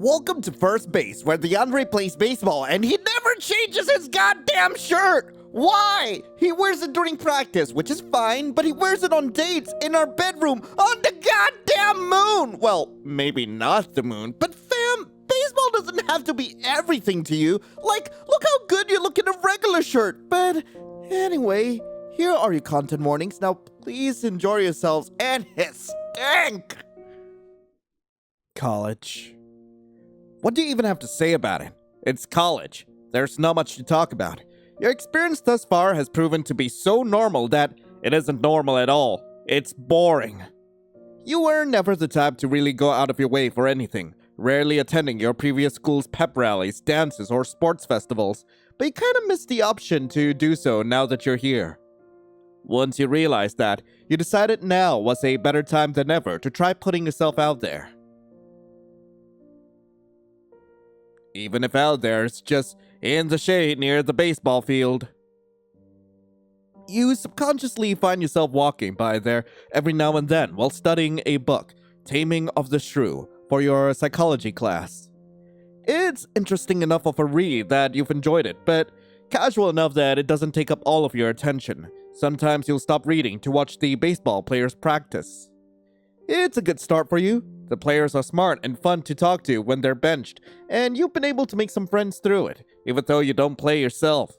Welcome to first base, where the yandere plays baseball and he never changes his goddamn shirt! Why? He wears it during practice, which is fine, but he wears it on dates, in our bedroom, on the goddamn moon! Well, maybe not the moon, but fam, baseball doesn't have to be everything to you. Like, look how good you look in a regular shirt. But anyway, here are your content warnings. Now, please enjoy yourselves and his stink! College. What do you even have to say about it? It's college. There's not much to talk about. Your experience thus far has proven to be so normal that it isn't normal at all. It's boring. You were never the type to really go out of your way for anything, rarely attending your previous school's pep rallies, dances, or sports festivals, but you kind of missed the option to do so now that you're here. Once you realized that, you decided now was a better time than ever to try putting yourself out there. Even if out there, it's just in the shade near the baseball field. You subconsciously find yourself walking by there every now and then while studying a book, Taming of the Shrew, for your psychology class. It's interesting enough of a read that you've enjoyed it, but casual enough that it doesn't take up all of your attention. Sometimes you'll stop reading to watch the baseball players practice. It's a good start for you. The players are smart and fun to talk to when they're benched, and you've been able to make some friends through it, even though you don't play yourself.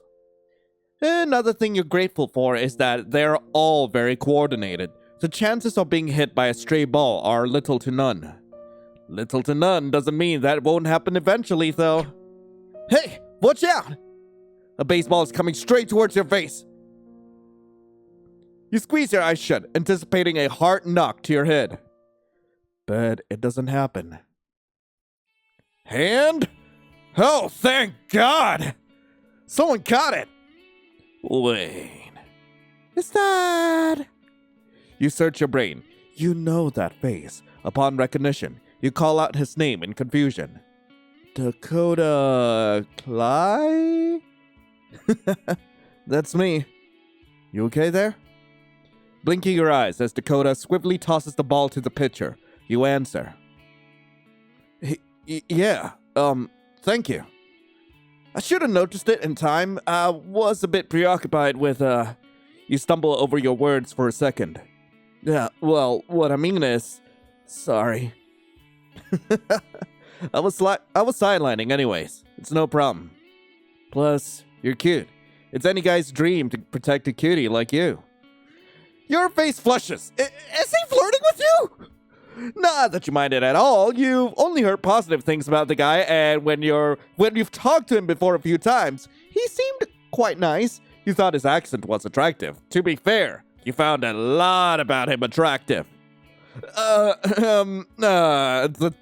Another thing you're grateful for is that they're all very coordinated. The chances of being hit by a stray ball are little to none. Little to none doesn't mean that won't happen eventually, though. Hey, watch out! A baseball is coming straight towards your face. You squeeze your eyes shut, anticipating a hard knock to your head. But it doesn't happen. Hand? Oh, thank God! Someone caught it! Wayne. Is that... You search your brain. You know that face. Upon recognition, you call out his name in confusion. Dakota Cly? That's me. You okay there? Blinking your eyes as Dakota swiftly tosses the ball to the pitcher. You answer. Yeah, thank you. I should have noticed it in time. I was a bit preoccupied with, You stumble over your words for a second. Yeah, well, what I mean is... Sorry. I was sidelining anyways. It's no problem. Plus, you're cute. It's any guy's dream to protect a cutie like you. Your face flushes. Is he flirting with you? Not that you mind it at all. You've only heard positive things about the guy, and when you've talked to him before a few times, he seemed quite nice. You thought his accent was attractive. To be fair, you found a lot about him attractive.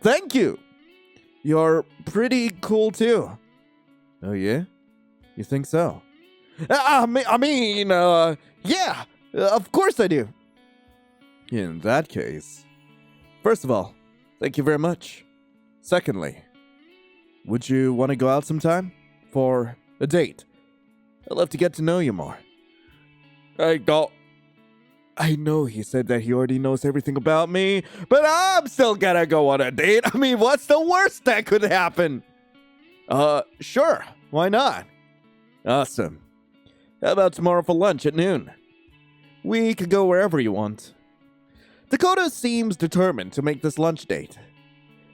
Thank you. You're pretty cool too. Oh yeah? You think so? Yeah, of course I do. In that case... First of all, thank you very much. Secondly, would you want to go out sometime? For a date? I'd love to get to know you more. I know he said that he already knows everything about me, but I'm still gonna go on a date. I mean, what's the worst that could happen? Sure. Why not? Awesome. How about tomorrow for lunch at noon? We could go wherever you want. Dakota seems determined to make this lunch date.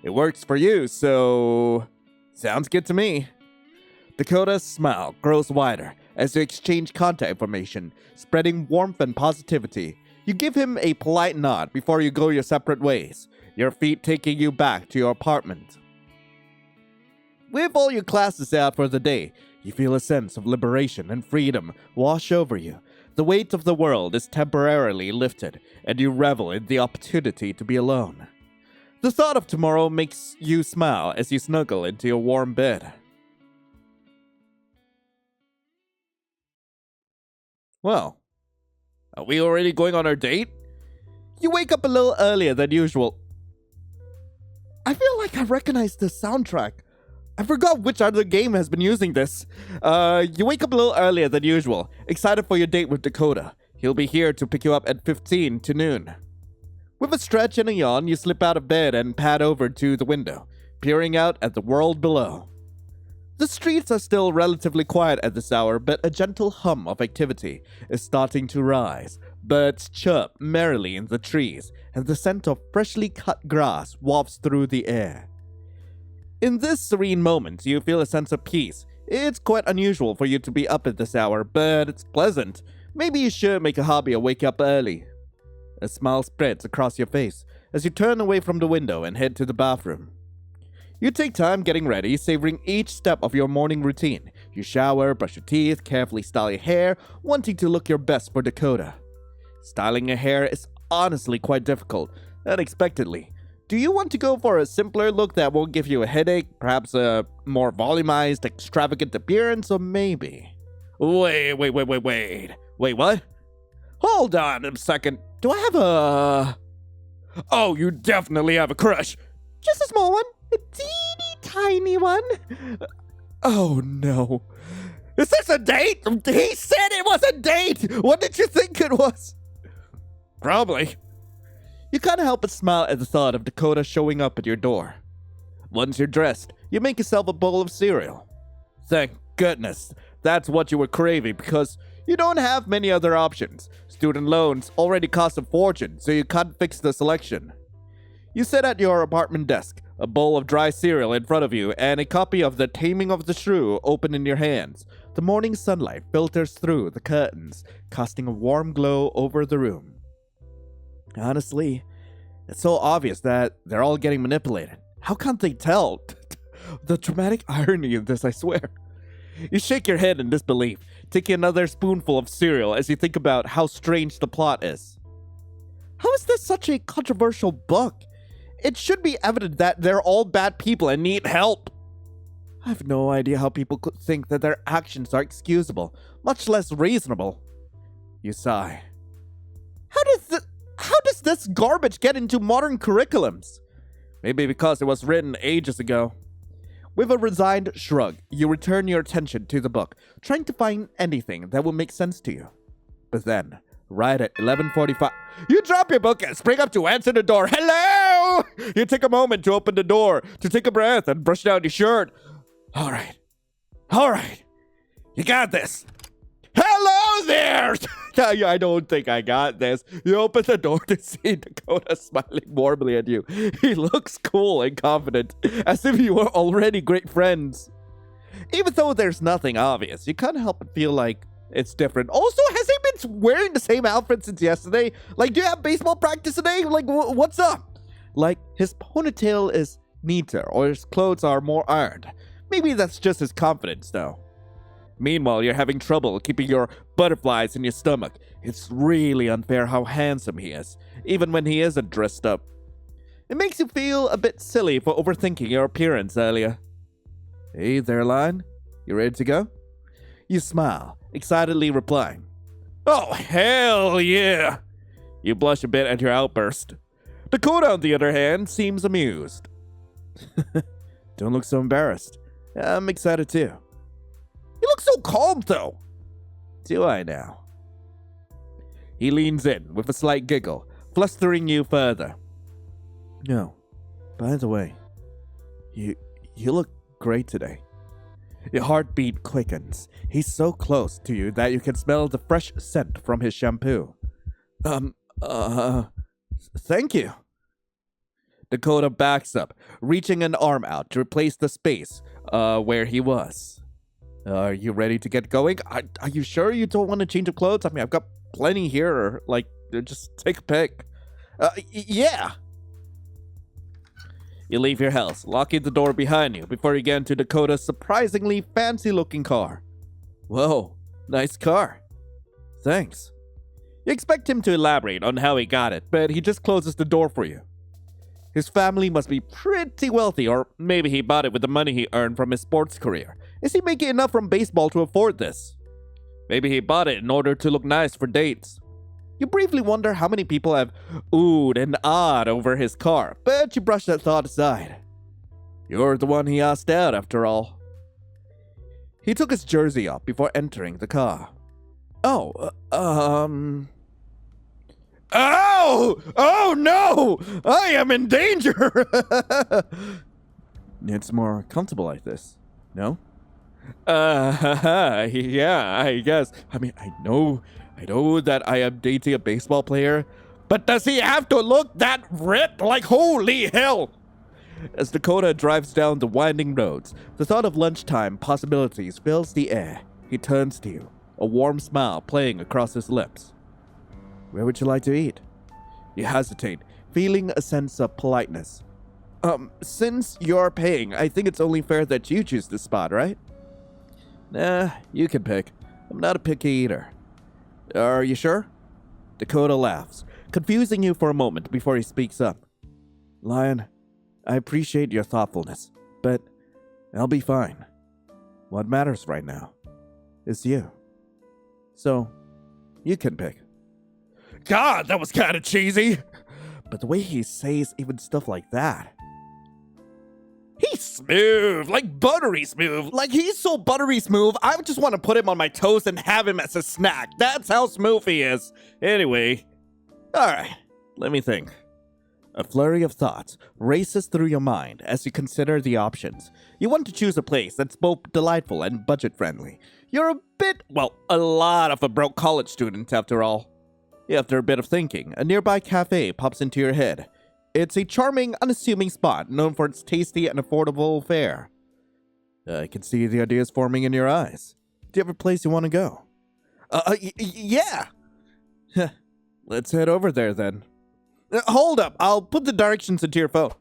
It works for you, so... Sounds good to me. Dakota's smile grows wider as you exchange contact information, spreading warmth and positivity. You give him a polite nod before you go your separate ways, your feet taking you back to your apartment. With all your classes out for the day, you feel a sense of liberation and freedom wash over you. The weight of the world is temporarily lifted, and you revel in the opportunity to be alone. The thought of tomorrow makes you smile as you snuggle into your warm bed. Well, are we already going on our date? You wake up a little earlier than usual. I feel like I recognize this soundtrack. I forgot which other game has been using this. You wake up a little earlier than usual, excited for your date with Dakota. He'll be here to pick you up at 15 to noon. With a stretch and a yawn, you slip out of bed and pad over to the window. peering out at the world below. The streets are still relatively quiet at this hour, but a gentle hum of activity is starting to rise. Birds chirp merrily in the trees, and the scent of freshly cut grass wafts through the air. In this serene moment, you feel a sense of peace. It's quite unusual for you to be up at this hour, but it's pleasant. Maybe you should make a hobby of wake up early. A smile spreads across your face as you turn away from the window and head to the bathroom. You take time getting ready, savoring each step of your morning routine. You shower, brush your teeth, carefully style your hair, wanting to look your best for Dakota. Styling your hair is honestly quite difficult, unexpectedly. Do you want to go for a simpler look that won't give you a headache, perhaps a more volumized, extravagant appearance, or maybe... Wait, what? Hold on a second. Do I have a... Oh, you definitely have a crush. Just a small one. A teeny tiny one. Oh no. Is this a date? He said it was a date. What did you think it was? Probably. You can't help but smile at the thought of Dakota showing up at your door. Once you're dressed, you make yourself a bowl of cereal. Thank goodness. That's what you were craving because you don't have many other options. Student loans already cost a fortune, so you can't fix the selection. You sit at your apartment desk, a bowl of dry cereal in front of you, and a copy of The Taming of the Shrew open in your hands. The morning sunlight filters through the curtains, casting a warm glow over the room. Honestly, it's so obvious that they're all getting manipulated. How can't they tell? The dramatic irony of this, I swear. You shake your head in disbelief, taking another spoonful of cereal as you think about how strange the plot is. How is this such a controversial book? It should be evident that they're all bad people and need help. I have no idea how people could think that their actions are excusable, much less reasonable. You sigh. How does this garbage get into modern curriculums? Maybe because it was written ages ago. With a resigned shrug, you return your attention to the book, trying to find anything that will make sense to you. But then, right at 11:45, you drop your book and spring up to answer the door. Hello! You take a moment to open the door, to take a breath and brush down your shirt. All right. You got this. Hello there! I don't think I got this. You open the door to see Dakota smiling warmly at you. He looks cool and confident, as if you were already great friends. Even though there's nothing obvious, you can't help but feel like it's different. Also, has he been wearing the same outfit since yesterday? Like, do you have baseball practice today? Like, what's up? Like, his ponytail is neater, or his clothes are more ironed. Maybe that's just his confidence, though. Meanwhile, you're having trouble keeping your butterflies in your stomach. It's really unfair how handsome he is, even when he isn't dressed up. It makes you feel a bit silly for overthinking your appearance earlier. Hey there, Lion. You ready to go? You smile, excitedly replying, Oh, hell yeah! You blush a bit at your outburst. Dakota, on the other hand, seems amused. Don't look so embarrassed. I'm excited too. You look so calm, though. Do I now? He leans in with a slight giggle, flustering you further. No, by the way, you look great today. Your heartbeat quickens. He's so close to you that you can smell the fresh scent from his shampoo. Thank you. Dakota backs up, reaching an arm out to replace the space, where he was. Are you ready to get going? Are you sure you don't want to change of clothes? I mean, I've got plenty here. Like, just take a pick. Yeah. You leave your house, locking the door behind you before you get into Dakota's surprisingly fancy-looking car. Whoa, nice car. Thanks. You expect him to elaborate on how he got it, but he just closes the door for you. His family must be pretty wealthy, or maybe he bought it with the money he earned from his sports career. Is he making enough from baseball to afford this? Maybe he bought it in order to look nice for dates. You briefly wonder how many people have oohed and ahed over his car, but you brush that thought aside. You're the one he asked out, after all. He took his jersey off before entering the car. Oh no! I am in danger! It's more comfortable like this, no? Yeah, I guess. I mean, I know that I am dating a baseball player, but does he have to look that ripped? Like, holy hell! As Dakota drives down the winding roads, the thought of lunchtime possibilities fills the air. He turns to you, a warm smile playing across his lips. Where would you like to eat? You hesitate, feeling a sense of politeness. Since you're paying, I think it's only fair that you choose the spot, right? Nah, you can pick. I'm not a picky eater. Are you sure? Dakota laughs, confusing you for a moment before he speaks up. Lion, I appreciate your thoughtfulness, but I'll be fine. What matters right now is you. So, you can pick. God, that was kind of cheesy. But the way he says even stuff like that. He's smooth, like buttery smooth. Like he's so buttery smooth, I would just want to put him on my toast and have him as a snack. That's how smooth he is. Anyway, alright, let me think. A flurry of thoughts races through your mind as you consider the options. You want to choose a place that's both delightful and budget-friendly. You're a lot of a broke college student after all. After a bit of thinking, a nearby cafe pops into your head. It's a charming, unassuming spot known for its tasty and affordable fare. I can see the ideas forming in your eyes. Do you have a place you want to go? Yeah! Let's head over there then. Hold up, I'll put the directions into your phone.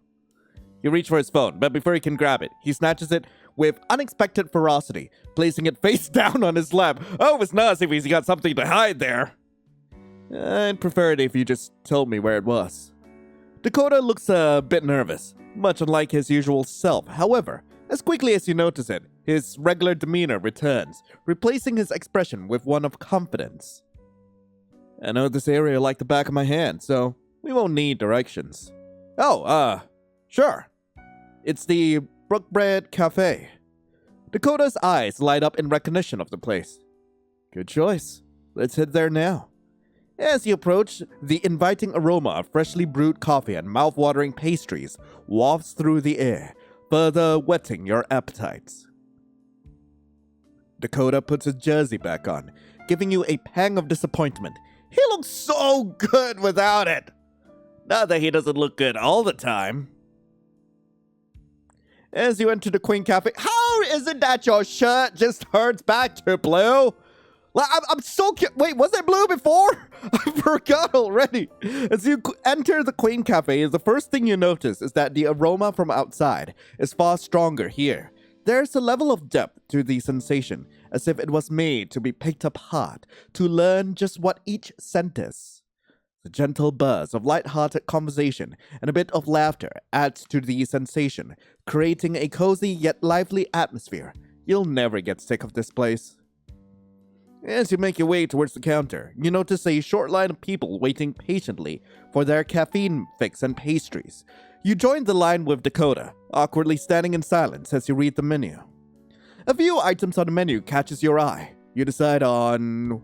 You reach for his phone, but before he can grab it, he snatches it with unexpected ferocity, placing it face down on his lap. Oh, it's nice if he's got something to hide there. I'd prefer it if you just told me where it was. Dakota looks a bit nervous, much unlike his usual self. However, as quickly as you notice it, his regular demeanor returns, replacing his expression with one of confidence. I know this area like the back of my hand, so we won't need directions. Oh, sure. It's the Brookbread Cafe. Dakota's eyes light up in recognition of the place. Good choice. Let's head there now. As you approach, the inviting aroma of freshly brewed coffee and mouth-watering pastries wafts through the air, further whetting your appetites. Dakota puts his jersey back on, giving you a pang of disappointment. He looks so good without it. Not that he doesn't look good all the time. As you enter the Queen Cafe, how is it that your shirt just turns back to blue? I'm so wait, was it blue before? I forgot already. As you enter the Queen Cafe, the first thing you notice is that the aroma from outside is far stronger here. There's a level of depth to the sensation, as if it was made to be picked up hot, to learn just what each scent is. The gentle buzz of light-hearted conversation and a bit of laughter adds to the sensation, creating a cozy yet lively atmosphere. You'll never get sick of this place. As you make your way towards the counter, you notice a short line of people waiting patiently for their caffeine fix and pastries. You join the line with Dakota, awkwardly standing in silence as you read the menu. A few items on the menu catches your eye. You decide on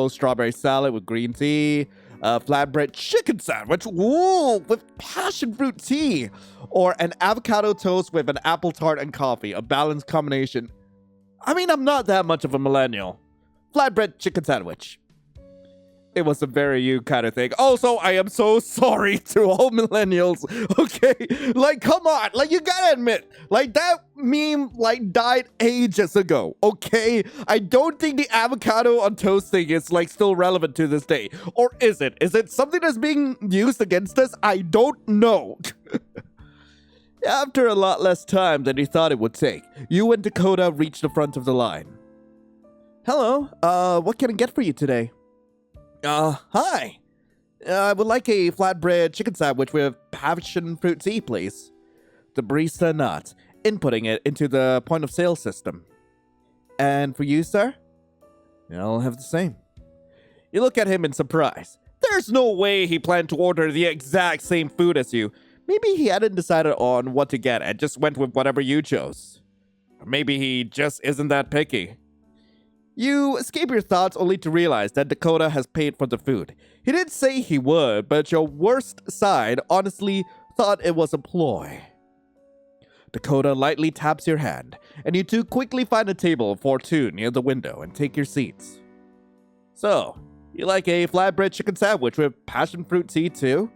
strawberry salad with green tea, a flatbread chicken sandwich with passion fruit tea, or an avocado toast with an apple tart and coffee, a balanced combination. I mean, I'm not that much of a millennial. Flatbread chicken sandwich. It was a very you kind of thing. Also, I am so sorry to all millennials. Okay, like, come on. Like, you gotta admit, like, that meme, like, died ages ago. Okay? I don't think the avocado on toast thing is, like, still relevant to this day. Or is it? Is it something that's being used against us? I don't know. After a lot less time than you thought it would take, you and Dakota reach the front of the line. Hello, what can I get for you today? Hi. I would like a flatbread chicken sandwich with passion fruit tea, please. The barista nods, inputting it into the point of sale system. And for you, sir? I'll have the same. You look at him in surprise. There's no way he planned to order the exact same food as you. Maybe he hadn't decided on what to get and just went with whatever you chose. Or maybe he just isn't that picky. You escape your thoughts only to realize that Dakota has paid for the food. He did say he would, but your worst side honestly thought it was a ploy. Dakota lightly taps your hand, and you two quickly find a table for two near the window and take your seats. So, you like a flatbread chicken sandwich with passion fruit tea too?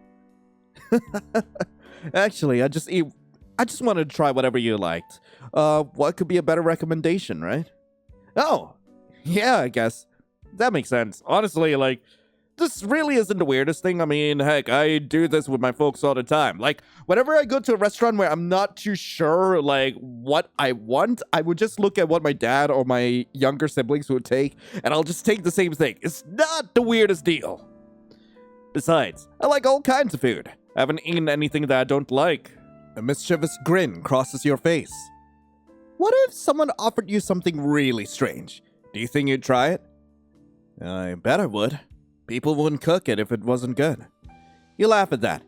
Actually, I just wanted to try whatever you liked. What could be a better recommendation, right? Oh, yeah, I guess. That makes sense. Honestly, like, this really isn't the weirdest thing. I mean, heck, I do this with my folks all the time. Like, whenever I go to a restaurant where I'm not too sure, like, what I want, I would just look at what my dad or my younger siblings would take, and I'll just take the same thing. It's not the weirdest deal. Besides, I like all kinds of food. I haven't eaten anything that I don't like. A mischievous grin crosses your face. What if someone offered you something really strange? Do you think you'd try it? I bet I would. People wouldn't cook it if it wasn't good. You laugh at that.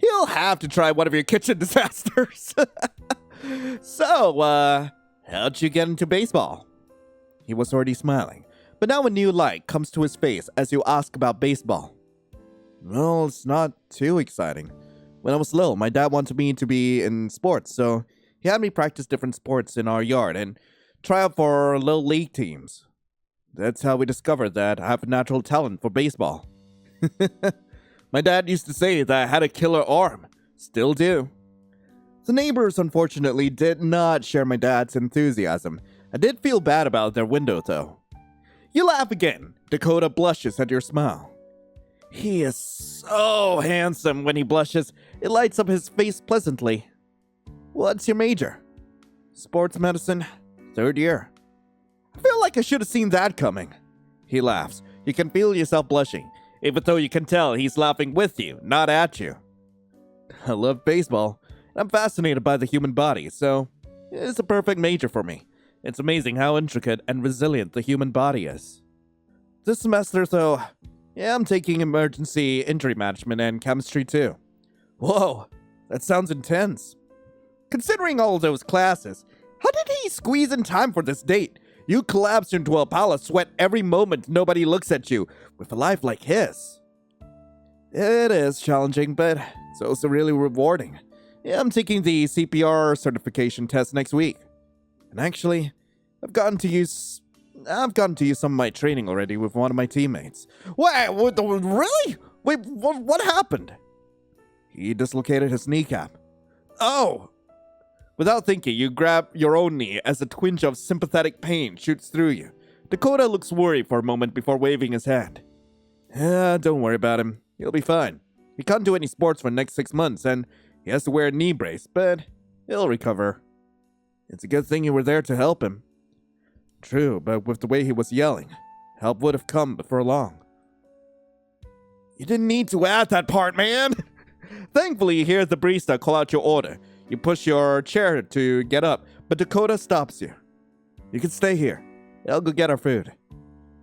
You'll have to try one of your kitchen disasters. So, how'd you get into baseball? He was already smiling, but now a new light comes to his face as you ask about baseball. Well, it's not too exciting. When I was little, my dad wanted me to be in sports, so he had me practice different sports in our yard and try out for little league teams. That's how we discovered that I have a natural talent for baseball. My dad used to say that I had a killer arm. Still do. The neighbors, unfortunately, did not share my dad's enthusiasm. I did feel bad about their window, though. You laugh again. Dakota blushes at your smile. He is so handsome when he blushes. It lights up his face pleasantly. What's your major? Sports medicine, 3rd year. I feel like I should have seen that coming. He laughs. You can feel yourself blushing, even though you can tell he's laughing with you, not at you. I love baseball. I'm fascinated by the human body, so it's a perfect major for me. It's amazing how intricate and resilient the human body is. This semester, though, I'm taking emergency injury management and chemistry too. Whoa, that sounds intense. Considering all those classes, how did he squeeze in time for this date? You collapse into a pile of sweat every moment nobody looks at you, with a life like his. It is challenging, but it's also really rewarding. I'm taking the CPR certification test next week. And actually, I've gotten to use some of my training already with one of my teammates. What really? Wait, what happened? He dislocated his kneecap. Oh! Without thinking, you grab your own knee as a twinge of sympathetic pain shoots through you. Dakota looks worried for a moment before waving his hand. Don't worry about him. He'll be fine. He can't do any sports for the next 6 months, and he has to wear a knee brace, but he'll recover. It's a good thing you were there to help him. True, but with the way he was yelling, help would have come before long. You didn't need to add that part, man! Thankfully, you hear the barista call out your order. You push your chair to get up, but Dakota stops you. You can stay here. I'll go get our food.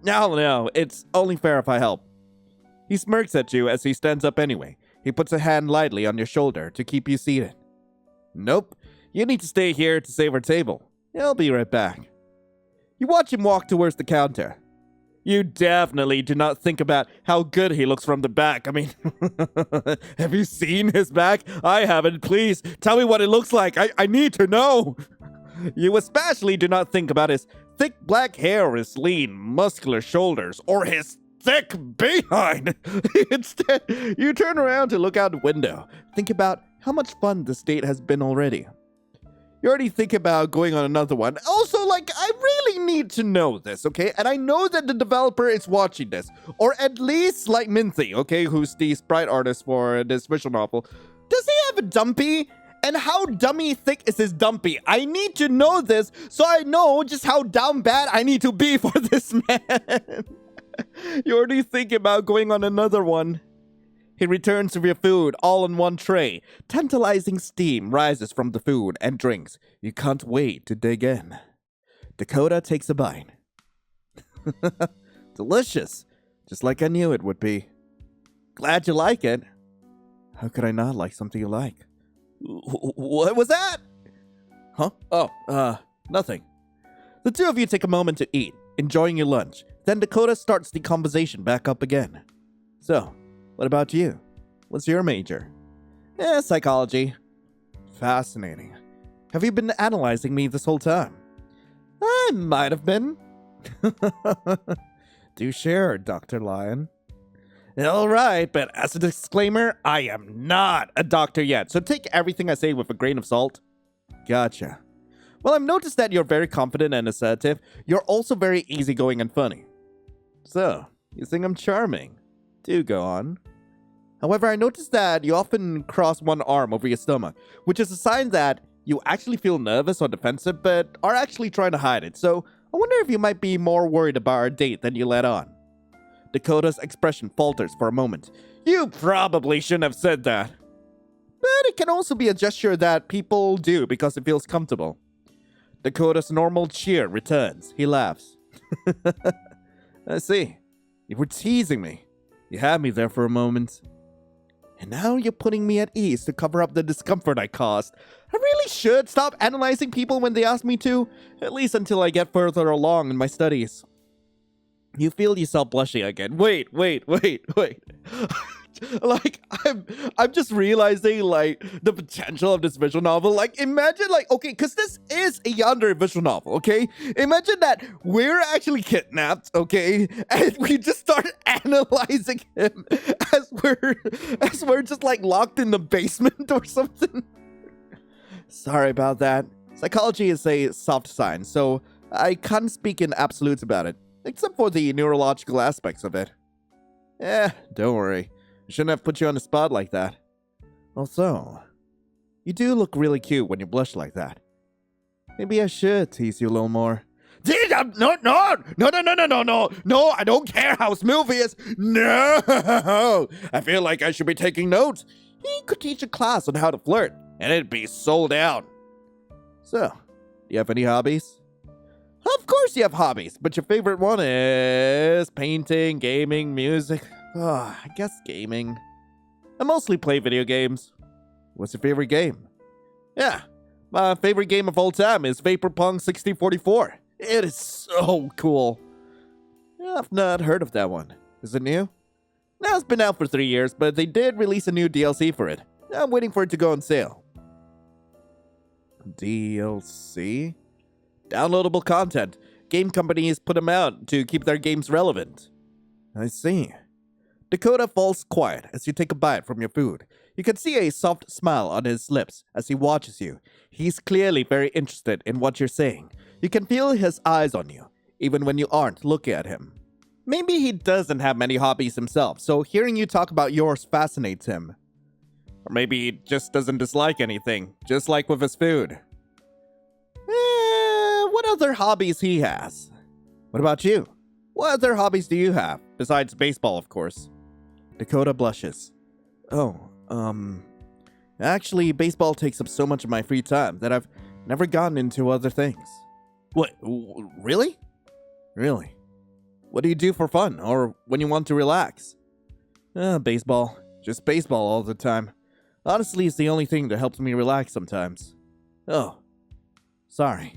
No, it's only fair if I help. He smirks at you as he stands up anyway. He puts a hand lightly on your shoulder to keep you seated. Nope, you need to stay here to save our table. I'll be right back. You watch him walk towards the counter. You definitely do not think about how good he looks from the back. I mean, have you seen his back? I haven't. Please, tell me what it looks like. I need to know. You especially do not think about his thick black hair, his lean, muscular shoulders, or his thick behind. Instead, you turn around to look out the window. Think about how much fun this date has been already. You already think about going on another one. Also, like, I really need to know this, okay? And I know that the developer is watching this. Or at least, like, Minthy, okay? Who's the sprite artist for this visual novel. Does he have a dumpy? And how dummy thick is his dumpy? I need to know this so I know just how down bad I need to be for this man. You already think about going on another one. He returns with your food all in one tray. Tantalizing steam rises from the food and drinks. You can't wait to dig in. Dakota takes a bite. Delicious. Just like I knew it would be. Glad you like it. How could I not like something you like? What was that? Huh? Oh, nothing. The two of you take a moment to eat, enjoying your lunch. Then Dakota starts the conversation back up again. So, what about you? What's your major? Psychology. Fascinating. Have you been analyzing me this whole time? I might have been. Do share, Dr. Lion. All right, but as a disclaimer, I am not a doctor yet, so take everything I say with a grain of salt. Gotcha. Well, I've noticed that you're very confident and assertive. You're also very easygoing and funny. So, you think I'm charming? Do go on. However, I noticed that you often cross one arm over your stomach, which is a sign that you actually feel nervous or defensive, but are actually trying to hide it. So, I wonder if you might be more worried about our date than you let on. Dakota's expression falters for a moment. You probably shouldn't have said that. But it can also be a gesture that people do because it feels comfortable. Dakota's normal cheer returns. He laughs. I see. You were teasing me. You had me there for a moment. And now you're putting me at ease to cover up the discomfort I caused. I really should stop analyzing people when they ask me to, at least until I get further along in my studies. You feel yourself blushing again. Wait. Like, I'm just realizing, like, the potential of this visual novel. Like, imagine, like, okay, because this is a yandere visual novel, okay? Imagine that we're actually kidnapped, okay? And we just start analyzing him as we're just, like, locked in the basement or something. Sorry about that. Psychology is a soft science, so I can't speak in absolutes about it, except for the neurological aspects of it. Don't worry. I shouldn't have put you on the spot like that. Also, you do look really cute when you blush like that. Maybe I should tease you a little more. No, I don't care how smooth he is. No, I feel like I should be taking notes. He could teach a class on how to flirt, and it'd be sold out. So, do you have any hobbies? Of course you have hobbies, but your favorite one is painting, gaming, music. I guess gaming. I mostly play video games. What's your favorite game? Yeah, my favorite game of all time is Vaporpunk 6044. It is so cool. I've not heard of that one. Is it new? Now it's been out for 3 years, but they did release a new DLC for it. I'm waiting for it to go on sale. DLC? Downloadable content. Game companies put them out to keep their games relevant. I see. Dakota falls quiet as you take a bite from your food. You can see a soft smile on his lips as he watches you. He's clearly very interested in what you're saying. You can feel his eyes on you, even when you aren't looking at him. Maybe he doesn't have many hobbies himself, so hearing you talk about yours fascinates him. Or maybe he just doesn't dislike anything, just like with his food. What other hobbies he has? What about you? What other hobbies do you have, besides baseball, of course? Dakota blushes. Actually, baseball takes up so much of my free time that I've never gotten into other things. What, really? Really? What do you do for fun, or when you want to relax? Baseball. Just baseball all the time. Honestly, it's the only thing that helps me relax sometimes. Oh, sorry.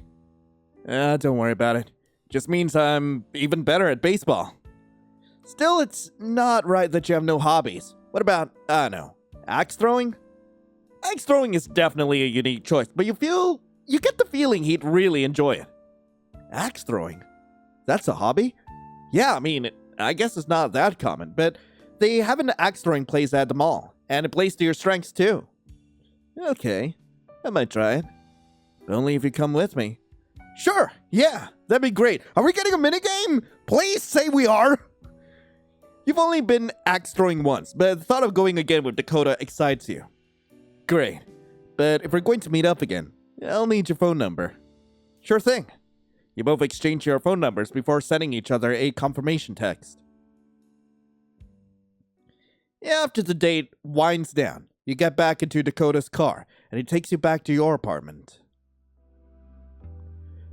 Don't worry about it. Just means I'm even better at baseball. Still, it's not right that you have no hobbies. What about, I don't know, axe throwing? Axe throwing is definitely a unique choice, but you get the feeling he'd really enjoy it. Axe throwing? That's a hobby? Yeah, I mean, I guess it's not that common, but they have an axe throwing place at the mall, and it plays to your strengths too. Okay, I might try it. But only if you come with me. Sure, yeah, that'd be great. Are we getting a minigame? Please say we are. You've only been axe throwing once, but the thought of going again with Dakota excites you. Great, but if we're going to meet up again, I'll need your phone number. Sure thing. You both exchange your phone numbers before sending each other a confirmation text. After the date winds down, you get back into Dakota's car, and he takes you back to your apartment.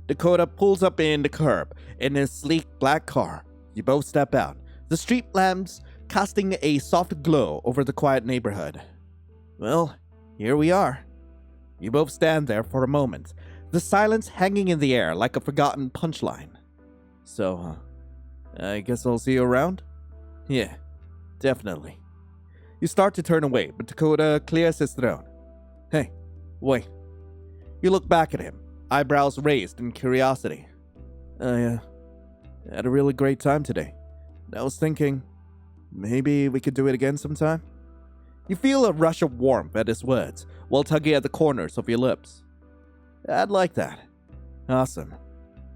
Dakota pulls up in the curb in his sleek black car. You both step out, the street lamps casting a soft glow over the quiet neighborhood. Well, here we are. You both stand there for a moment, the silence hanging in the air like a forgotten punchline. So, I guess I'll see you around? Yeah, definitely. You start to turn away, but Dakota clears his throat. Hey, wait. You look back at him, eyebrows raised in curiosity. I had a really great time today. I was thinking, maybe we could do it again sometime? You feel a rush of warmth at his words, while tugging at the corners of your lips. I'd like that. Awesome.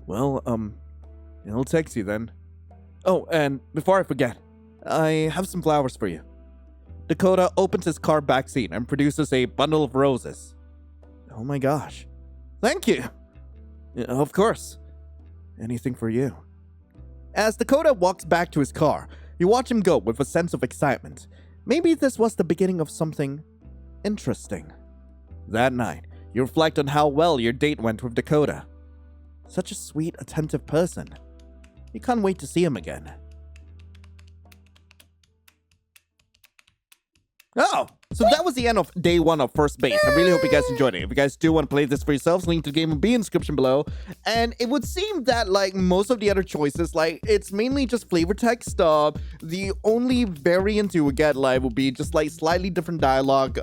Well, I'll text you then. Oh, and before I forget, I have some flowers for you. Dakota opens his car backseat and produces a bundle of roses. Oh my gosh. Thank you. Yeah, of course. Anything for you. As Dakota walks back to his car, you watch him go with a sense of excitement. Maybe this was the beginning of something interesting. That night, you reflect on how well your date went with Dakota. Such a sweet, attentive person. You can't wait to see him again. Oh, so that was the end of day 1 of First Base. I really hope you guys enjoyed it. If you guys do want to play this for yourselves, link to the game will be in the description below. And it would seem that, like, most of the other choices, like, it's mainly just flavor text. The only variant you would get, like, would be just, like, slightly different dialogue,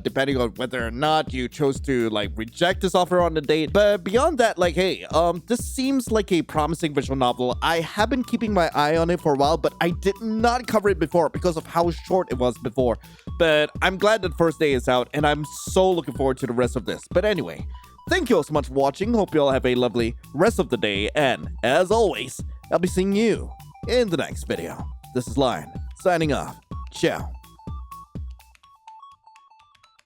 depending on whether or not you chose to, like, reject this offer on the date. But beyond that, like, hey, this seems like a promising visual novel. I have been keeping my eye on it for a while, but I did not cover it before because of how short it was before. But I'm glad that First Day is out, and I'm so looking forward to the rest of this. But anyway, thank you all so much for watching. Hope you all have a lovely rest of the day. And as always, I'll be seeing you in the next video. This is Lion, signing off. Ciao.